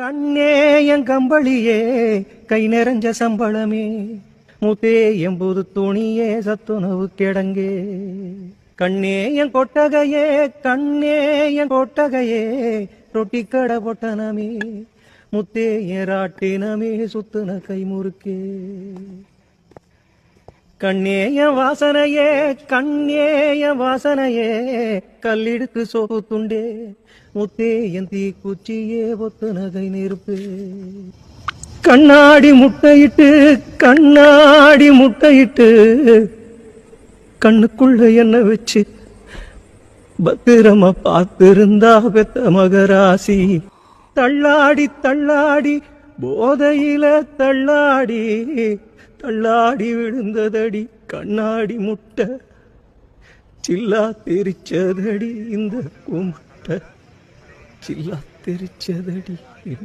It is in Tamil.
கண்ணே என் கம்பளியே கை நிறைஞ்ச சம்பளமே முத்தே எம்புது துணியே சத்துணவு கிடங்கே கண்ணே என் கொட்டகையே கண்ணே என் கொட்டகையே ரொட்டி கடை பொட்டனமே முத்தே என் ராட்டினமே சுத்துன கை முறுக்கே கண்ணே என் வாசனையே கண்ணே என் வாசனையே கல்லெடுத்து சோப்பு துண்டே முத்தே என் தீக்குச்சியே ஒத்து நகை நெருப்பு கண்ணாடி முட்டையிட்டு கண்ணுக்குள்ள என்ன வச்சு பத்திரமா பார்த்திருந்தா பெத்த மகராசி தள்ளாடி தள்ளாடி போதையில தள்ளாடி தள்ளாடி விழுந்ததடி கண்ணாடி முட்டை சில்லா தெரிச்சதடி இந்த கும்பட்ட சில்லா தெரிச்சதடி